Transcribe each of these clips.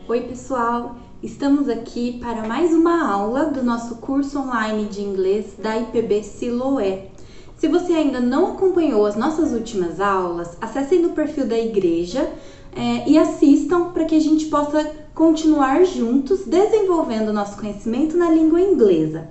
Oi pessoal, estamos aqui para mais uma aula do nosso curso online de inglês da IPB Siloé. Se você ainda não acompanhou as nossas últimas aulas, acessem no perfil da igreja e assistam para que a gente possa continuar juntos desenvolvendo nosso conhecimento na língua inglesa.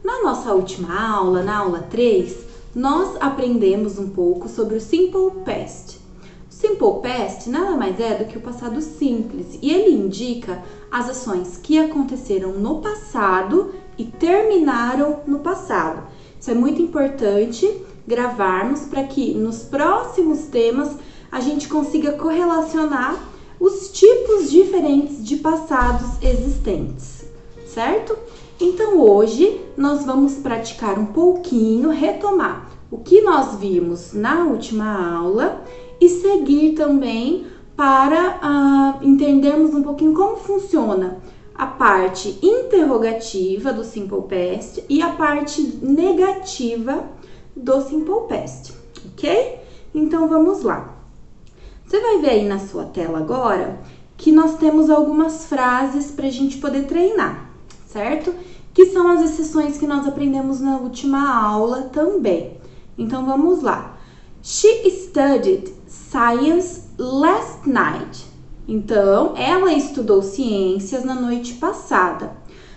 Na nossa última aula, na aula 3, nós aprendemos um pouco sobre o Simple Past. Simple Past nada mais é do que o passado simples e ele indica as ações que aconteceram no passado e terminaram no passado. Isso é muito importante gravarmos para que nos próximos temas a gente consiga correlacionar os tipos diferentes de passados existentes, certo? Então hoje nós vamos praticar um pouquinho, retomar o que nós vimos na última aula e seguir também para entendermos um pouquinho como funciona a parte interrogativa do Simple Past e a parte negativa do Simple Past, ok? Então vamos lá. Você vai ver aí na sua tela agora que nós temos algumas frases para a gente poder treinar, certo? Que são as exceções que nós aprendemos na última aula também. Então vamos lá. She studied science last night. Então, ela estudou ciências na noite passada.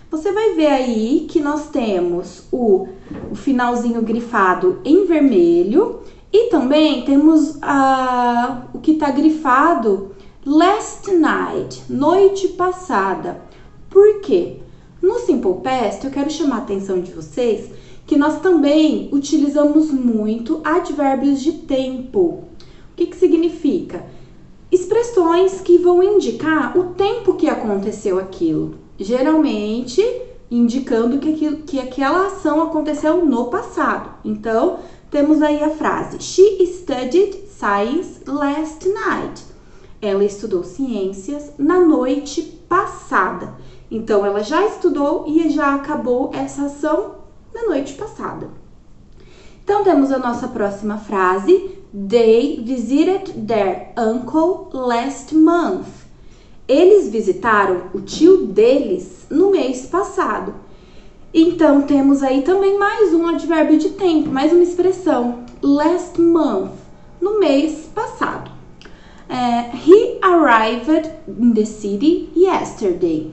Você vai ver aí que nós temos o finalzinho grifado em vermelho e também temos o que está grifado last night, noite passada. Por quê? No Simple Past, eu quero chamar a atenção de vocês que nós também utilizamos muito advérbios de tempo. O que significa? Expressões que vão indicar o tempo que aconteceu aquilo. Geralmente, indicando que aquela ação aconteceu no passado. Então, temos aí a frase She studied science last night. Ela estudou ciências na noite passada. Então, ela já estudou e já acabou essa ação na noite passada. Então, temos a nossa próxima frase. They visited their uncle last month. Eles visitaram o tio deles no mês passado. Então, temos aí também mais um advérbio de tempo, mais uma expressão. Last month, no mês passado. He arrived in the city yesterday.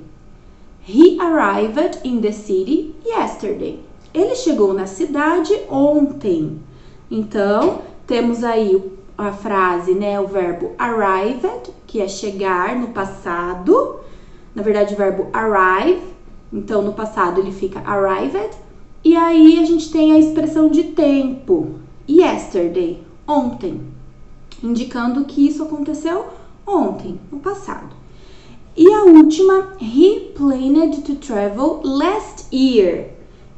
He arrived in the city yesterday. Ele chegou na cidade ontem. Então, temos aí a frase, né, o verbo arrived, que é chegar no passado. Na verdade, o verbo arrive. Então, no passado, ele fica arrived. E aí, a gente tem a expressão de tempo, yesterday, ontem. Indicando que isso aconteceu ontem, no passado. E a última, he planned to travel last year.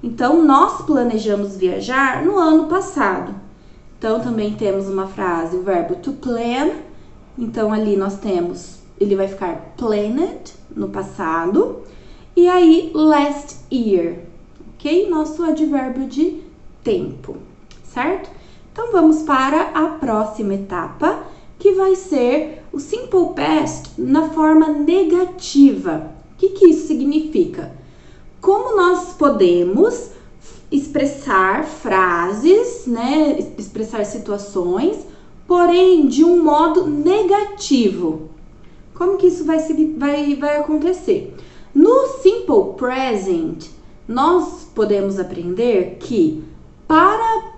Então, nós planejamos viajar no ano passado. Então, também temos uma frase, o verbo to plan. Então, ali nós temos, ele vai ficar planned, no passado. E aí, last year, ok? Nosso advérbio de tempo, certo? Então, vamos para a próxima etapa, que vai ser o Simple Past na forma negativa. O que isso significa? Como nós podemos expressar frases, né, expressar situações, porém de um modo negativo. Como que isso vai acontecer? No Simple Present, nós podemos aprender que para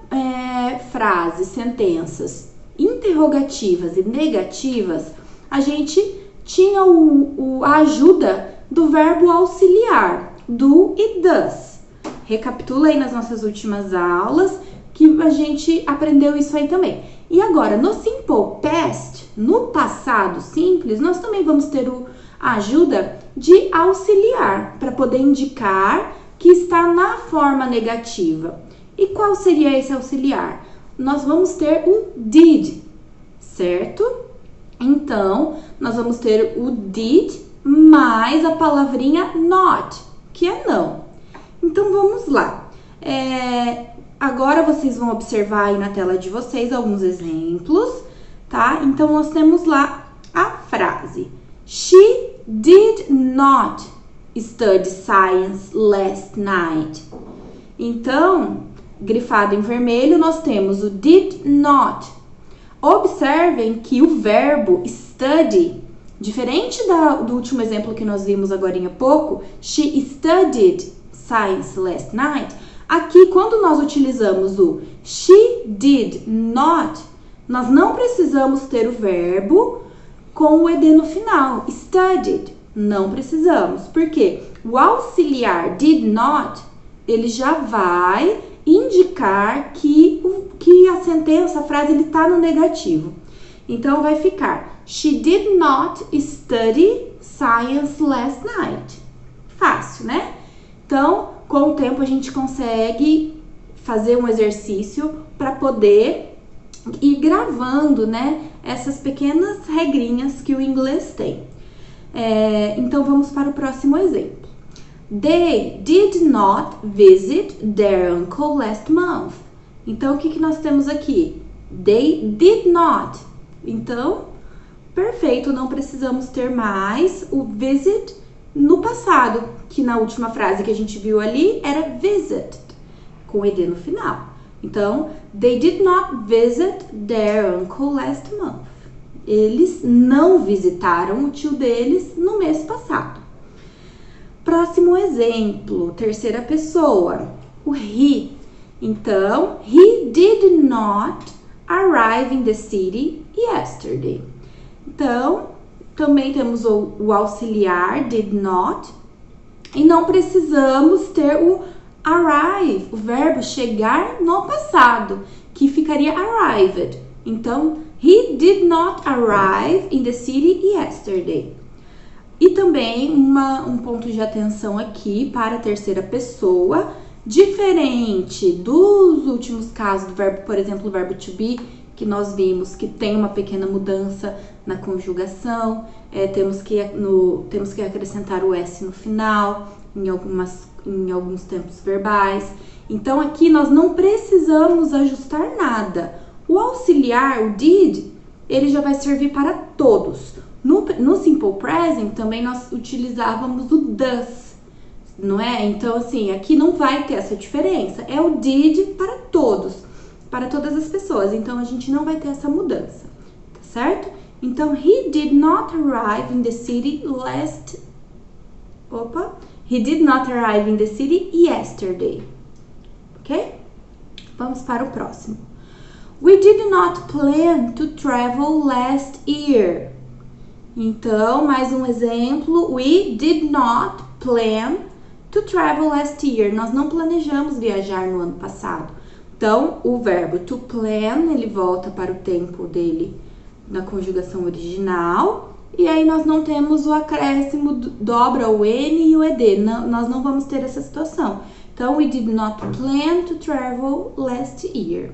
frases, sentenças interrogativas e negativas, a gente tinha a ajuda do verbo auxiliar, do e does. Recapitula aí nas nossas últimas aulas que a gente aprendeu isso aí também. E agora, no Simple Past, no passado simples, nós também vamos ter a ajuda de auxiliar para poder indicar que está na forma negativa. E qual seria esse auxiliar? Nós vamos ter o did, certo? Então, nós vamos ter o did mais a palavrinha not, que é não. Então, vamos lá. Agora, vocês vão observar aí na tela de vocês alguns exemplos, tá? Então, nós temos lá a frase She did not study science last night. Então, grifado em vermelho, nós temos o did not. Observem que o verbo study, diferente do último exemplo que nós vimos agora há pouco, she studied science last night. Aqui, quando nós utilizamos o she did not, nós não precisamos ter o verbo com o ed no final, studied. Não precisamos. Por quê? O auxiliar did not, ele já vai indicar que a sentença, a frase, ele está no negativo. Então, vai ficar she did not study science last night. Fácil, né? Então, com o tempo, a gente consegue fazer um exercício para poder ir gravando, né, essas pequenas regrinhas que o inglês tem. Então, vamos para o próximo exemplo. They did not visit their uncle last month. Então, o que nós temos aqui? They did not. Então, perfeito, não precisamos ter mais o visit no passado, que na última frase que a gente viu ali era visited, com ed no final. Então, they did not visit their uncle last month. Eles não visitaram o tio deles no mês passado. Próximo exemplo, terceira pessoa, o he. Então, he did not arrive in the city yesterday. Então, também temos o auxiliar did not e não precisamos ter o arrive, o verbo chegar no passado, que ficaria arrived. Então, he did not arrive in the city yesterday. E também um ponto de atenção aqui para a terceira pessoa, diferente dos últimos casos do verbo, por exemplo, o verbo to be, que nós vimos que tem uma pequena mudança na conjugação, temos que acrescentar o S no final, em alguns tempos verbais. Então, aqui nós não precisamos ajustar nada. O auxiliar, o did, ele já vai servir para todos. No Simple Present, também nós utilizávamos o does, não é? Então, assim, aqui não vai ter essa diferença. É o did para todos, para todas as pessoas. Então, a gente não vai ter essa mudança, tá certo? Então, he did not arrive in the city He did not arrive in the city yesterday. Ok? Vamos para o próximo. We did not plan to travel last year. Então, mais um exemplo. We did not plan to travel last year. Nós não planejamos viajar no ano passado. Então, o verbo to plan, ele volta para o tempo dele na conjugação original. E aí, nós não temos o acréscimo, dobra o N e o ED. Nós não vamos ter essa situação. Então, we did not plan to travel last year.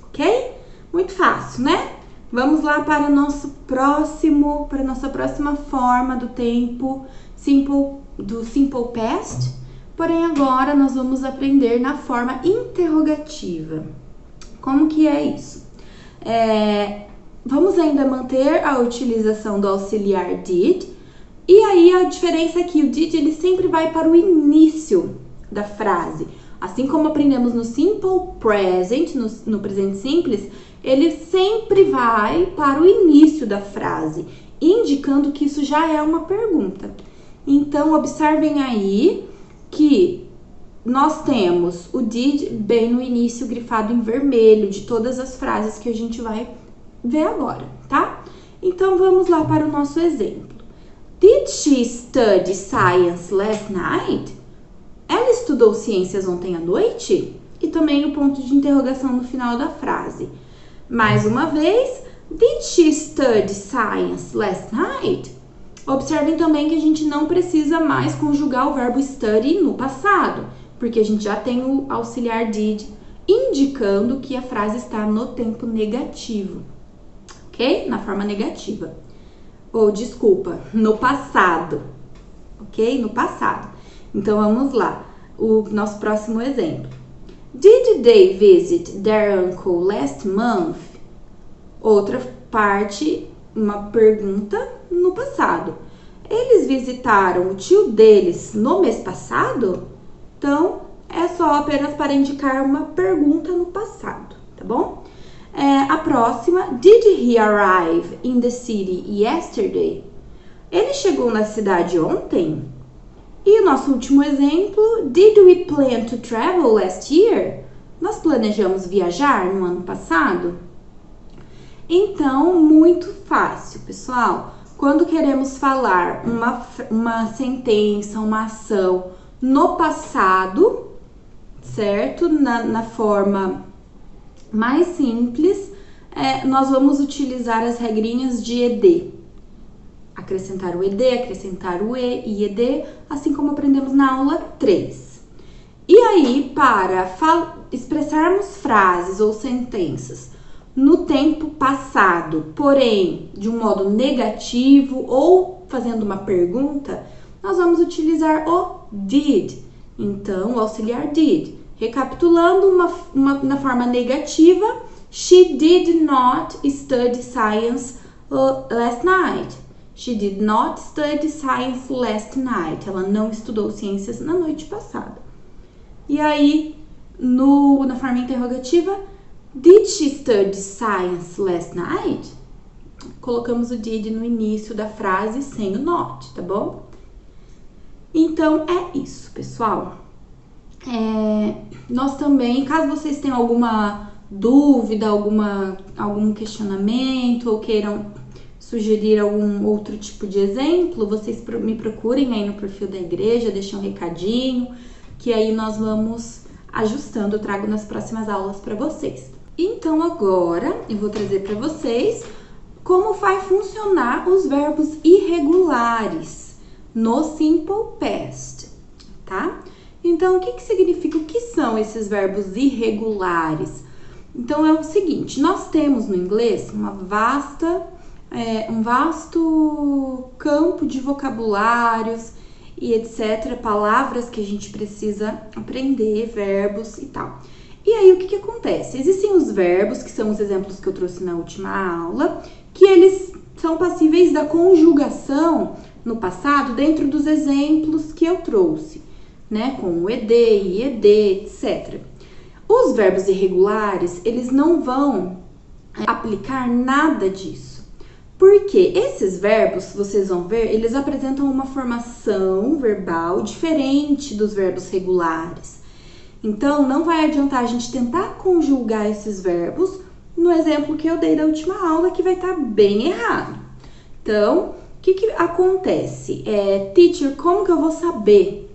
Ok? Muito fácil, né? Vamos lá para nossa próxima forma do tempo do Simple Past. Porém, agora nós vamos aprender na forma interrogativa. Como que é isso? Vamos ainda manter a utilização do auxiliar did. E aí, a diferença é que o did, ele sempre vai para o início da frase. Assim como aprendemos no Simple Present, no presente simples, ele sempre vai para o início da frase, indicando que isso já é uma pergunta. Então, observem aí que nós temos o did bem no início, grifado em vermelho, de todas as frases que a gente vai ver agora, tá? Então, vamos lá para o nosso exemplo. Did she study science last night? Ela estudou ciências ontem à noite? E também o ponto de interrogação no final da frase. Mais uma vez, did she study science last night? Observem também que a gente não precisa mais conjugar o verbo study no passado, porque a gente já tem o auxiliar did indicando que a frase está no tempo negativo, ok? Na forma negativa. No passado, ok? No passado. Então, vamos lá. O nosso próximo exemplo. Did they visit their uncle last month? Outra parte, uma pergunta no passado. Eles visitaram o tio deles no mês passado? Então, é só apenas para indicar uma pergunta no passado, tá bom? A próxima, did he arrive in the city yesterday? Ele chegou na cidade ontem? E o nosso último exemplo, did we plan to travel last year? Nós planejamos viajar no ano passado? Então, muito fácil, pessoal. Quando queremos falar uma sentença, uma ação no passado, certo? Na forma mais simples, nós vamos utilizar as regrinhas de ED. Acrescentar o ED, acrescentar o E e ED, assim como aprendemos na aula 3. E aí, para expressarmos frases ou sentenças no tempo passado, porém de um modo negativo ou fazendo uma pergunta, nós vamos utilizar o did. Então, o auxiliar did. Recapitulando na forma negativa, she did not study science last night. She did not study science last night. Ela não estudou ciências na noite passada. E aí, na forma interrogativa, did she study science last night? Colocamos o did no início da frase sem o not, tá bom? Então, é isso, pessoal. Nós também, caso vocês tenham alguma dúvida, algum questionamento ou queiram sugerir algum outro tipo de exemplo, vocês me procurem aí no perfil da igreja, deixem um recadinho, que aí nós vamos ajustando, eu trago nas próximas aulas para vocês. Então agora eu vou trazer para vocês como vai funcionar os verbos irregulares no Simple Past, tá? Então o que significa, o que são esses verbos irregulares? Então é o seguinte, nós temos no inglês um vasto campo de vocabulários e etc, palavras que a gente precisa aprender, verbos e tal. E aí o que acontece? Existem os verbos, que são os exemplos que eu trouxe na última aula, que eles são passíveis da conjugação no passado dentro dos exemplos que eu trouxe, né? Com o ED, IED, etc. Os verbos irregulares, eles não vão aplicar nada disso. Porque esses verbos, vocês vão ver, eles apresentam uma formação verbal diferente dos verbos regulares. Então, não vai adiantar a gente tentar conjugar esses verbos no exemplo que eu dei da última aula, que vai estar bem errado. Então, o que acontece? Teacher, como que eu vou saber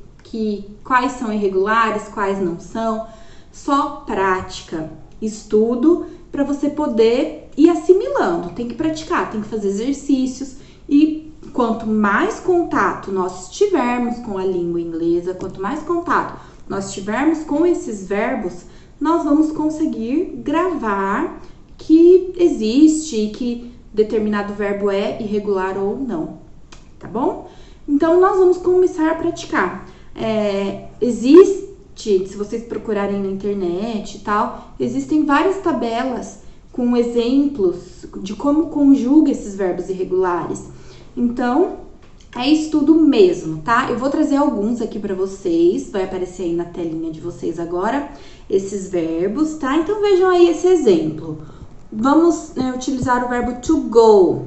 quais são irregulares, quais não são? Só prática, estudo, para você poder ir assimilando. Tem que praticar, tem que fazer exercícios. E quanto mais contato nós tivermos com a língua inglesa, quanto mais contato nós tivermos com esses verbos, nós vamos conseguir gravar que existe e que determinado verbo é irregular ou não, tá bom? Então, nós vamos começar a praticar. Se vocês procurarem na internet e tal, existem várias tabelas com exemplos de como conjuga esses verbos irregulares. Então, é estudo mesmo, tá? Eu vou trazer alguns aqui para vocês, vai aparecer aí na telinha de vocês agora, esses verbos, tá? Então, vejam aí esse exemplo. Vamos utilizar o verbo to go.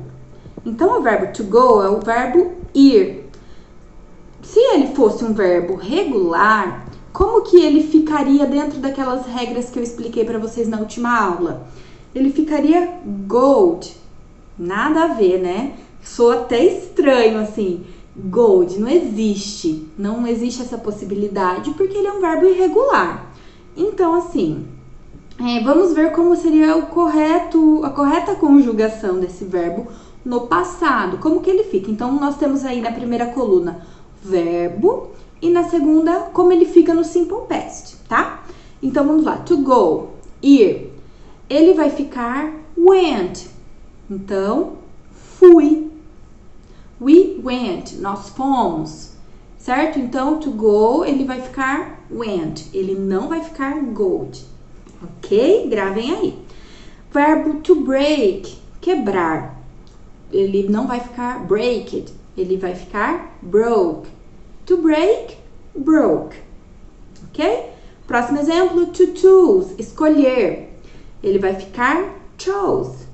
Então, o verbo to go é o verbo ir. Se ele fosse um verbo regular, como que ele ficaria dentro daquelas regras que eu expliquei para vocês na última aula? Ele ficaria gold. Nada a ver, né? Soa até estranho assim. Gold, não existe. Não existe essa possibilidade porque ele é um verbo irregular. Então, assim, vamos ver como seria a correta conjugação desse verbo no passado. Como que ele fica? Então, nós temos aí na primeira coluna verbo e na segunda como ele fica no simple past, tá? Então, vamos lá. To go, ir. Ele vai ficar went. Então, fui. We went. Nós fomos. Certo? Então, to go, ele vai ficar went. Ele não vai ficar gold. Ok? Gravem aí. Verbo to break. Quebrar. Ele não vai ficar breaked. ele vai ficar broke. To break, broke. Ok? Próximo exemplo, to choose, escolher. Ele vai ficar chose.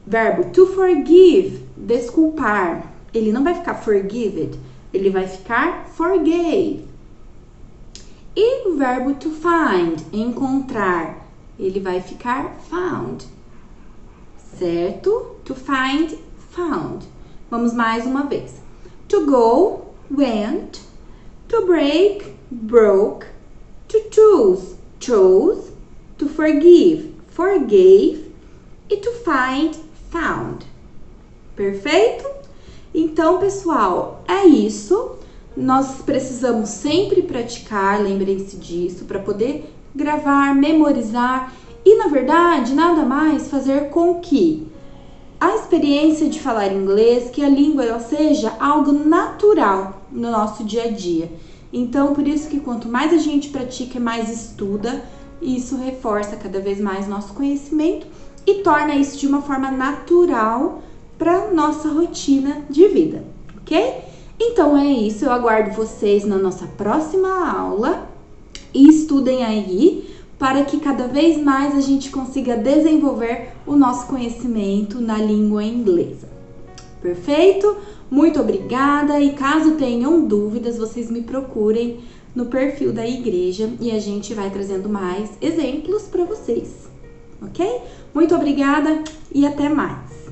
Verbo to forgive, desculpar. Ele não vai ficar forgived, ele vai ficar forgave. E o verbo to find, encontrar, ele vai ficar found. Certo? To find, found. Vamos mais uma vez. To go, went. To break, broke. To choose, chose. To forgive, forgave. E to find, found. Perfeito? Então, pessoal, é isso. Nós precisamos sempre praticar, lembrem-se disso, para poder gravar, memorizar e, na verdade, nada mais fazer com que a experiência de falar inglês, que a língua ela seja algo natural no nosso dia a dia. Então, por isso que quanto mais a gente pratica, mais estuda, isso reforça cada vez mais nosso conhecimento e torna isso de uma forma natural para nossa rotina de vida, ok? Então é isso, eu aguardo vocês na nossa próxima aula e estudem aí para que cada vez mais a gente consiga desenvolver o nosso conhecimento na língua inglesa. Perfeito? Muito obrigada e caso tenham dúvidas, vocês me procurem no perfil da igreja e a gente vai trazendo mais exemplos para vocês, ok? Muito obrigada e até mais!